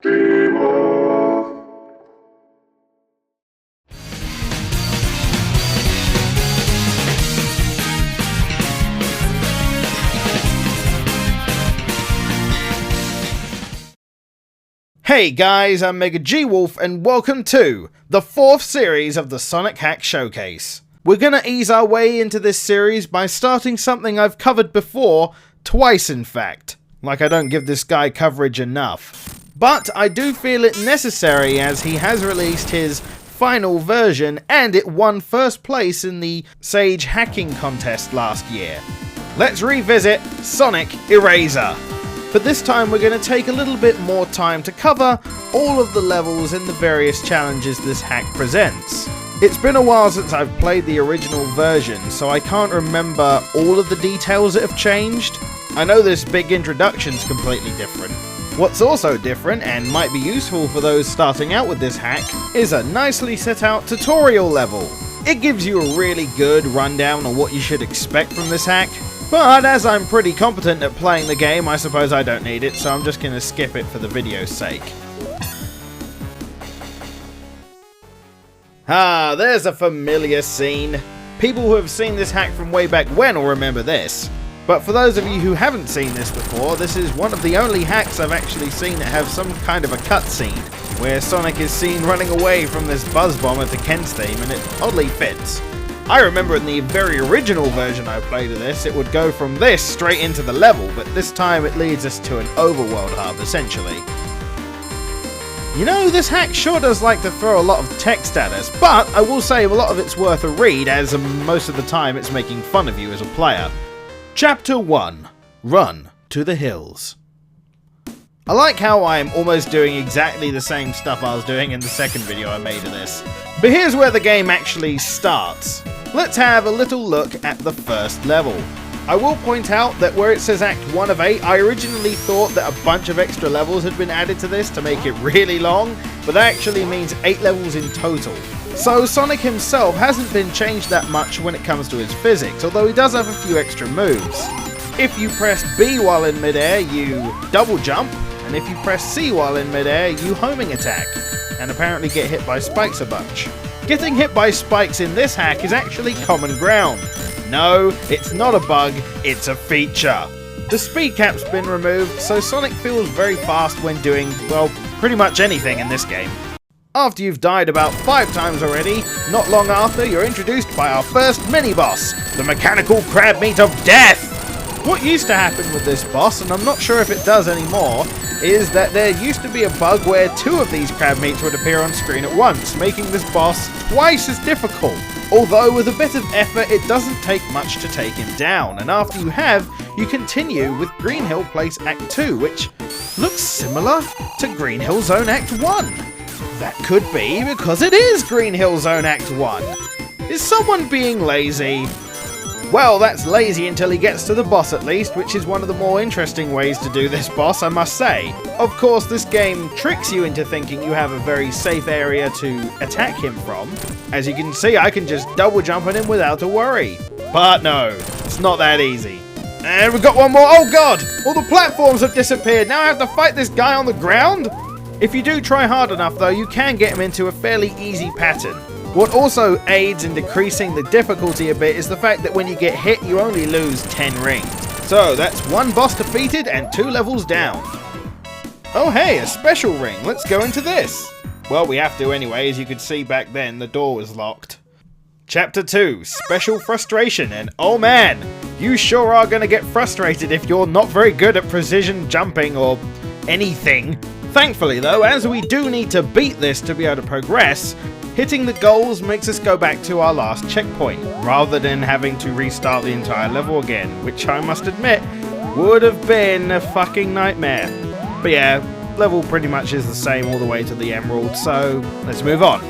GWolf. Hey guys, I'm MegaGWolf and welcome to the 4th series of the Sonic Hack Showcase. We're gonna ease our way into this series by starting something I've covered before, twice in fact. Like I don't give this guy coverage enough. But I do feel it necessary as he has released his final version and it won first place in the Sage Hacking Contest last year. Let's revisit Sonic ERaZor. But this time we're going to take a little bit more time to cover all of the levels and the various challenges this hack presents. It's been a while since I've played the original version, so I can't remember all of the details that have changed. I know this big introduction's completely different. What's also different, and might be useful for those starting out with this hack, is a nicely set out tutorial level. It gives you a really good rundown on what you should expect from this hack. But as I'm pretty competent at playing the game, I suppose I don't need it, so I'm just going to skip it for the video's sake. Ah, there's a familiar scene. People who have seen this hack from way back when will remember this. But for those of you who haven't seen this before, this is one of the only hacks I've actually seen that have some kind of a cutscene, where Sonic is seen running away from this buzz bomb at the Ken's theme, and it oddly fits. I remember in the very original version I played of this, it would go from this straight into the level, but this time it leads us to an overworld hub, essentially. You know, this hack sure does like to throw a lot of text at us, but I will say a lot of it's worth a read, as most of the time it's making fun of you as a player. Chapter 1. Run to the Hills. I like how I'm almost doing exactly the same stuff I was doing in the second video I made of this. But here's where the game actually starts. Let's have a little look at the first level. I will point out that where it says Act 1 of 8, I originally thought that a bunch of extra levels had been added to this to make it really long, but that actually means 8 levels in total. So Sonic himself hasn't been changed that much when it comes to his physics, although he does have a few extra moves. If you press B while in midair, you double jump, and if you press C while in midair, you homing attack, and apparently get hit by spikes a bunch. Getting hit by spikes in this hack is actually common ground. No, it's not a bug, it's a feature. The speed cap's been removed, so Sonic feels very fast when doing, well, pretty much anything in this game. After you've died about 5 times already, not long after you're introduced by our first mini-boss, the Mechanical Crab Meat of Death! What used to happen with this boss, and I'm not sure if it does anymore, is that there used to be a bug where 2 of these crab meats would appear on screen at once, making this boss twice as difficult. Although with a bit of effort it doesn't take much to take him down, and after you have, you continue with Green Hill Place Act 2, which looks similar to Green Hill Zone Act 1. That could be because it is Green Hill Zone Act 1. Is someone being lazy? Well, that's lazy until he gets to the boss at least, which is one of the more interesting ways to do this boss, I must say. Of course, this game tricks you into thinking you have a very safe area to attack him from. As you can see, I can just double jump on him without a worry. But no, it's not that easy. And we've got one more. Oh god! All the platforms have disappeared. Now I have to fight this guy on the ground? If you do try hard enough though, you can get him into a fairly easy pattern. What also aids in decreasing the difficulty a bit is the fact that when you get hit, you only lose 10 rings. So that's 1 boss defeated and 2 levels down. Oh hey, a special ring. Let's go into this. Well, we have to anyway. As you could see back then, the door was locked. Chapter 2, Special Frustration, and oh man, you sure are going to get frustrated if you're not very good at precision jumping or anything. Thankfully though, as we do need to beat this to be able to progress, hitting the goals makes us go back to our last checkpoint, rather than having to restart the entire level again, which I must admit, would have been a fucking nightmare. But yeah, level pretty much is the same all the way to the Emerald, so let's move on.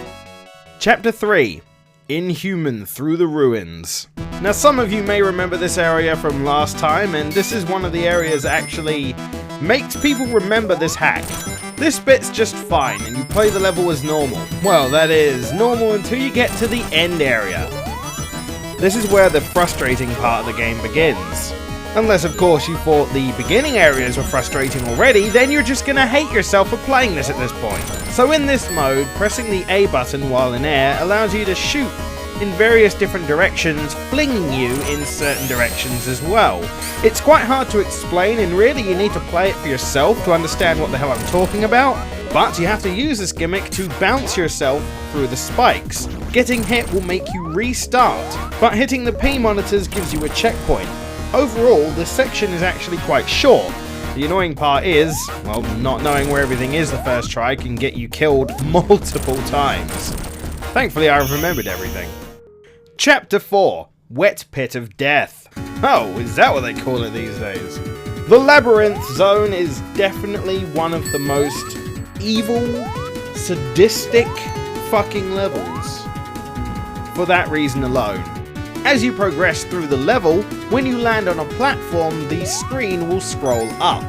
Chapter 3, Inhuman Through the Ruins. Now some of you may remember this area from last time, and this is one of the areas that actually makes people remember this hack. This bit's just fine, and you play the level as normal. Well, that is, normal until you get to the end area. This is where the frustrating part of the game begins. Unless of course you thought the beginning areas were frustrating already, then you're just gonna hate yourself for playing this at this point. So in this mode, pressing the A button while in air allows you to shoot in various different directions, flinging you in certain directions as well. It's quite hard to explain, and really you need to play it for yourself to understand what the hell I'm talking about, but you have to use this gimmick to bounce yourself through the spikes. Getting hit will make you restart, but hitting the P monitors gives you a checkpoint. Overall, this section is actually quite short. The annoying part is, well, not knowing where everything is the first try can get you killed multiple times. Thankfully, I've remembered everything. Chapter 4, Wet Pit of Death. Oh, is that what they call it these days? The Labyrinth Zone is definitely one of the most evil, sadistic fucking levels. For that reason alone. As you progress through the level, when you land on a platform, the screen will scroll up.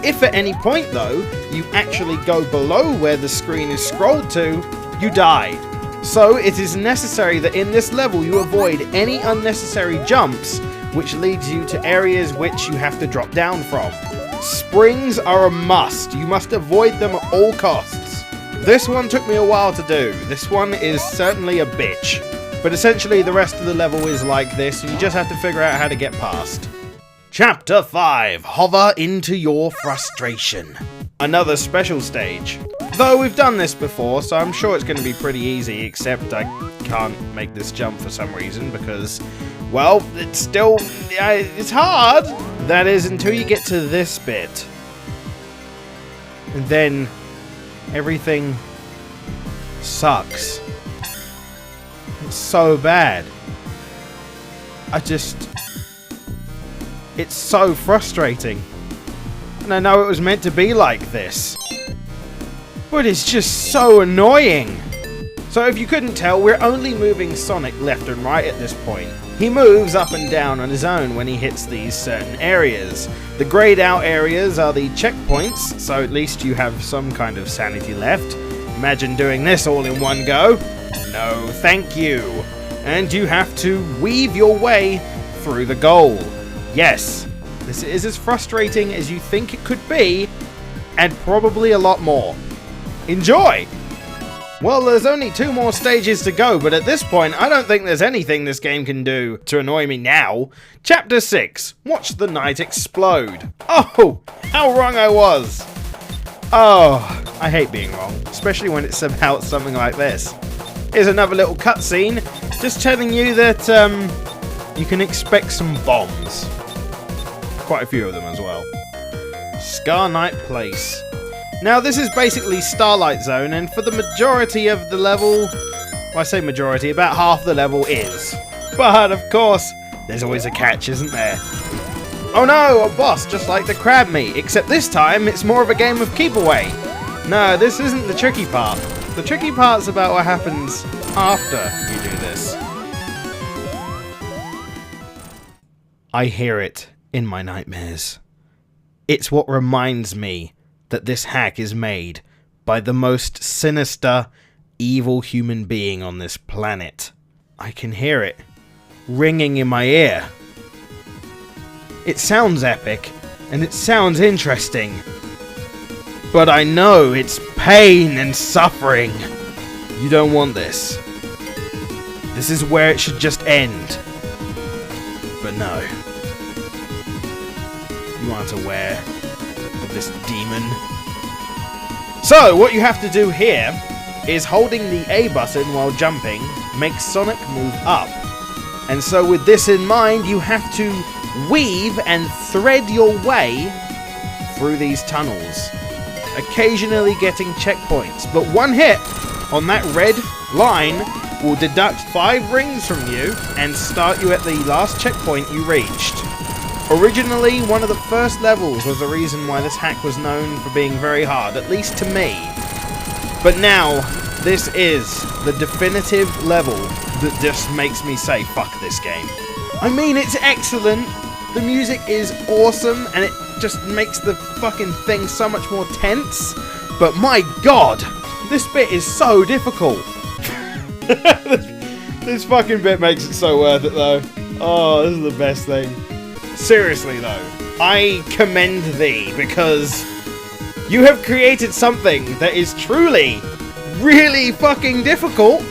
If at any point though, you actually go below where the screen is scrolled to, you die. So it is necessary that in this level you avoid any unnecessary jumps, which leads you to areas which you have to drop down from. Springs are a must, you must avoid them at all costs. This one took me a while to do, this one is certainly a bitch. But essentially the rest of the level is like this, and you just have to figure out how to get past. Chapter 5, Hover into your frustration. Another special stage. Though we've done this before, so I'm sure it's going to be pretty easy, except I can't make this jump for some reason because, well, it's still, it's hard. That is, until you get to this bit. And then everything sucks. It's so bad. It's so frustrating. And I know it was meant to be like this. But it's just so annoying. So if you couldn't tell, we're only moving Sonic left and right at this point. He moves up and down on his own when he hits these certain areas. The grayed out areas are the checkpoints, so at least you have some kind of sanity left. Imagine doing this all in one go. No, thank you. And you have to weave your way through the goal. Yes, this is as frustrating as you think it could be, and probably a lot more. Enjoy! Well, there's only 2 more stages to go, but at this point, I don't think there's anything this game can do to annoy me now. Chapter 6, Watch the Night Explode. Oh, how wrong I was! Oh, I hate being wrong, especially when it's about something like this. Here's another little cutscene, just telling you that, you can expect some bombs. Quite a few of them as well. Scarknight Place. Now this is basically Starlight Zone, and for the majority of the level, well, I say majority, about half the level is. But of course, there's always a catch, isn't there? Oh no, a boss just like the crab meat, except this time it's more of a game of keep away. No, this isn't the tricky part. The tricky part's about what happens after you do this. I hear it in my nightmares. It's what reminds me that this hack is made by the most sinister, evil human being on this planet. I can hear it ringing in my ear. It sounds epic, and it sounds interesting, but I know it's pain and suffering. You don't want this. This is where it should just end. But no. You aren't aware of this demon. So, what you have to do here is holding the A button while jumping makes Sonic move up. And so with this in mind, you have to weave and thread your way through these tunnels, occasionally getting checkpoints. But one hit on that red line will deduct 5 rings from you and start you at the last checkpoint you reached. Originally, one of the first levels was the reason why this hack was known for being very hard, at least to me. But now, this is the definitive level that just makes me say, fuck this game. I mean, it's excellent, the music is awesome, and it just makes the fucking thing so much more tense. But my god, this bit is so difficult. This fucking bit makes it so worth it though. Oh, this is the best thing. Seriously though, I commend thee, because you have created something that is truly, really fucking difficult,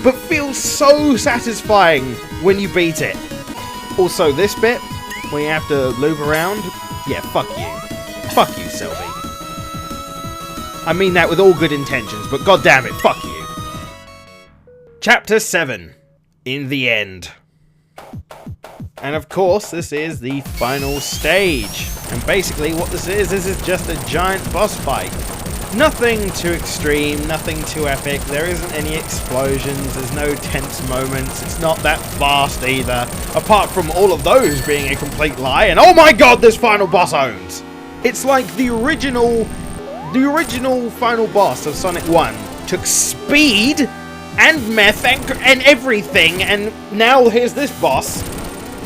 but feels so satisfying when you beat it. Also, this bit, where you have to loop around, yeah, fuck you. Fuck you, Selbi. I mean that with all good intentions, but goddamn it, fuck you. Chapter 7. In the End. And of course, this is the final stage. And basically what this is just a giant boss fight. Nothing too extreme, nothing too epic, there isn't any explosions, there's no tense moments, it's not that fast either, apart from all of those being a complete lie, and oh my god, this final boss owns! It's like the original final boss of Sonic 1 took speed and meth and everything, and now here's this boss.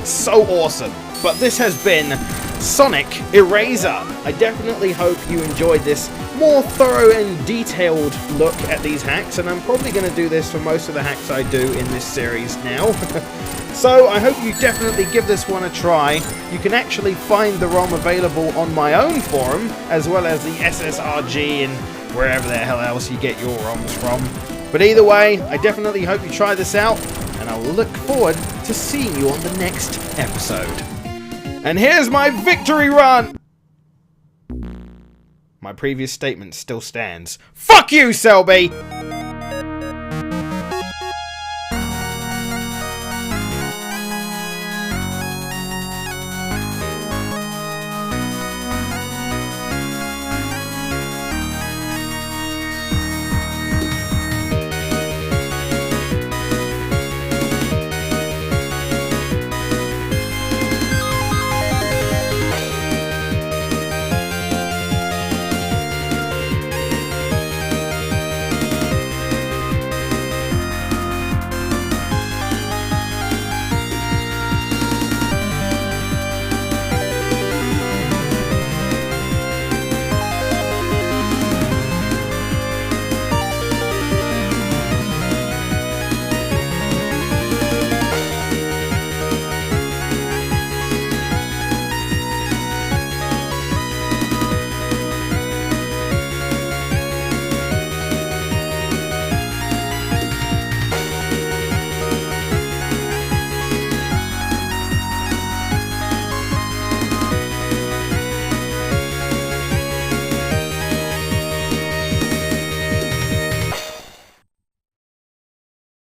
So awesome. But this has been Sonic ERaZor. I definitely hope you enjoyed this more thorough and detailed look at these hacks, and I'm probably going to do this for most of the hacks I do in this series now. So I hope you definitely give this one a try. You can actually find the ROM available on my own forum, as well as the SSRG and wherever the hell else you get your ROMs from. But either way, I definitely hope you try this out, and I'll look forward to seeing you on the next episode. And here's my victory run! My previous statement still stands. Fuck you, Selbi!